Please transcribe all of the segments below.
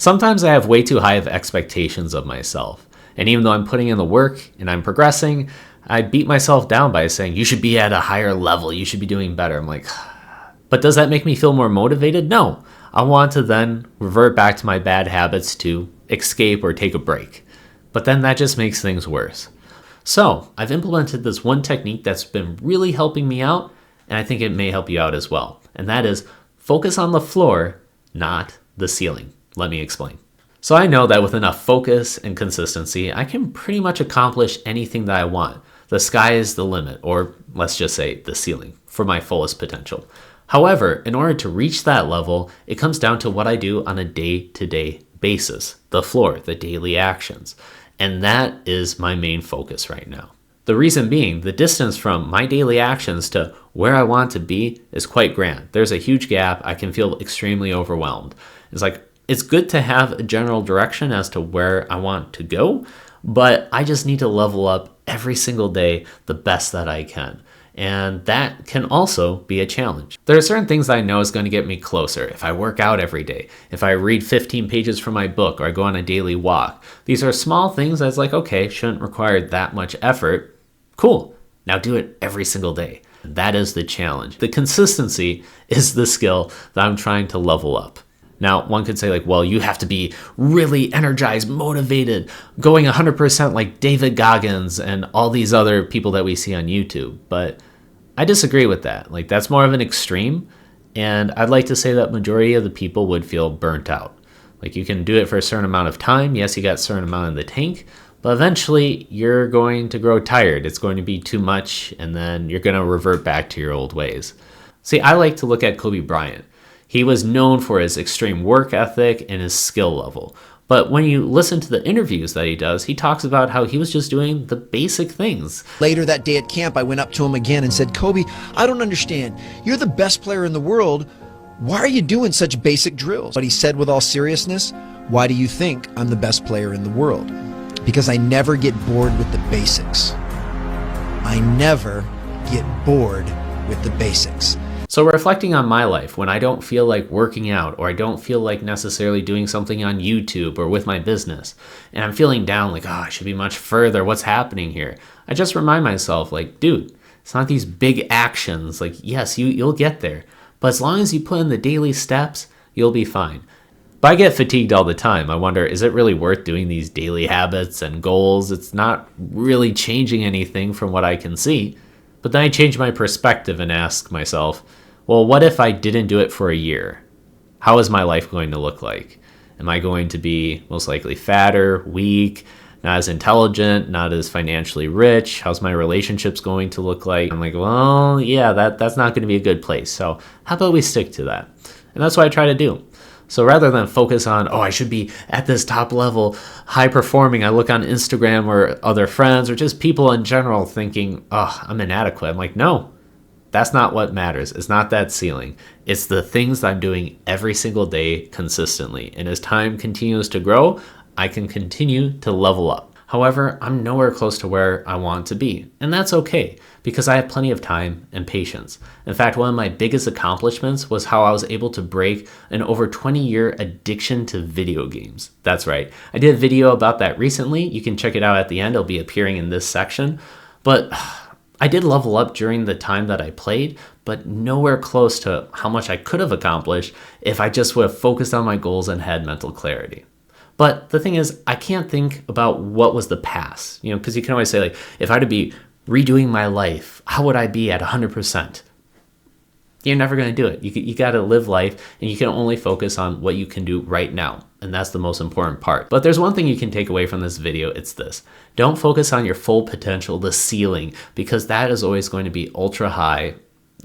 Sometimes I have way too high of expectations of myself. And even though I'm putting in the work and I'm progressing, I beat myself down by saying, you should be at a higher level. You should be doing better. I'm like, but does that make me feel more motivated? No. I want to then revert back to my bad habits to escape or take a break. But then that just makes things worse. So I've implemented this one technique that's been really helping me out, and I think it may help you out as well. And that is focus on the floor, not the ceiling. Let me explain. So I know that with enough focus and consistency, I can pretty much accomplish anything that I want. The sky is the limit, or let's just say the ceiling, for my fullest potential. However, in order to reach that level, it comes down to what I do on a day-to-day basis, the floor, the daily actions. And that is my main focus right now. The reason being, the distance from my daily actions to where I want to be is quite grand. There's a huge gap. I can feel extremely overwhelmed. It's good to have a general direction as to where I want to go, but I just need to level up every single day the best that I can. And that can also be a challenge. There are certain things that I know is going to get me closer. If I work out every day, if I read 15 pages from my book, or I go on a daily walk. These are small things that's like, okay, shouldn't require that much effort. Cool. Now do it every single day. That is the challenge. The consistency is the skill that I'm trying to level up. Now, one could say like, well, you have to be really energized, motivated, going 100% like David Goggins and all these other people that we see on YouTube. But I disagree with that. Like, that's more of an extreme. And I'd like to say that majority of the people would feel burnt out. Like, you can do it for a certain amount of time. Yes, you got a certain amount in the tank, but eventually you're going to grow tired. It's going to be too much, and then you're going to revert back to your old ways. See, I like to look at Kobe Bryant. He was known for his extreme work ethic and his skill level. But when you listen to the interviews that he does, he talks about how he was just doing the basic things. Later that day at camp, I went up to him again and said, Kobe, I don't understand. You're the best player in the world. Why are you doing such basic drills? But he said with all seriousness, why do you think I'm the best player in the world? Because I never get bored with the basics. I never get bored with the basics. So reflecting on my life, when I don't feel like working out, or I don't feel like necessarily doing something on YouTube or with my business, and I'm feeling down like, oh, I should be much further, what's happening here? I just remind myself like, dude, it's not these big actions. Like, yes, you'll get there, but as long as you put in the daily steps, you'll be fine. But I get fatigued all the time. I wonder, is it really worth doing these daily habits and goals? It's not really changing anything from what I can see. But then I change my perspective and ask myself, well, what if I didn't do it for a year? How is my life going to look like? Am I going to be most likely fatter, weak, not as intelligent, not as financially rich? How's my relationships going to look like? I'm like, well, yeah, that's not going to be a good place. So how about we stick to that? And that's what I try to do. So rather than focus on, oh, I should be at this top level, high performing, I look on Instagram or other friends or just people in general thinking, oh, I'm inadequate. I'm like, no, that's not what matters. It's not that ceiling. It's the things that I'm doing every single day consistently. And as time continues to grow, I can continue to level up. However, I'm nowhere close to where I want to be. And that's okay, because I have plenty of time and patience. In fact, one of my biggest accomplishments was how I was able to break an over 20-year addiction to video games. That's right. I did a video about that recently. You can check it out at the end. It'll be appearing in this section. But I did level up during the time that I played, but nowhere close to how much I could have accomplished if I just would have focused on my goals and had mental clarity. But the thing is, I can't think about what was the past, because you can always say, like, if I had to be redoing my life, how would I be at 100%? You're never going to do it. You got to live life, and you can only focus on what you can do right now. And that's the most important part. But there's one thing you can take away from this video. It's this. Don't focus on your full potential, the ceiling, because that is always going to be ultra high.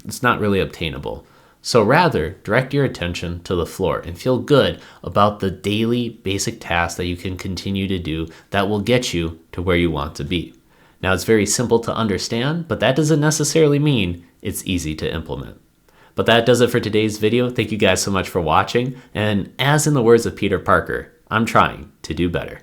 It's not really obtainable. So rather, direct your attention to the floor and feel good about the daily basic tasks that you can continue to do that will get you to where you want to be. Now, it's very simple to understand, but that doesn't necessarily mean it's easy to implement. But that does it for today's video. Thank you guys so much for watching. And as in the words of Peter Parker, I'm trying to do better.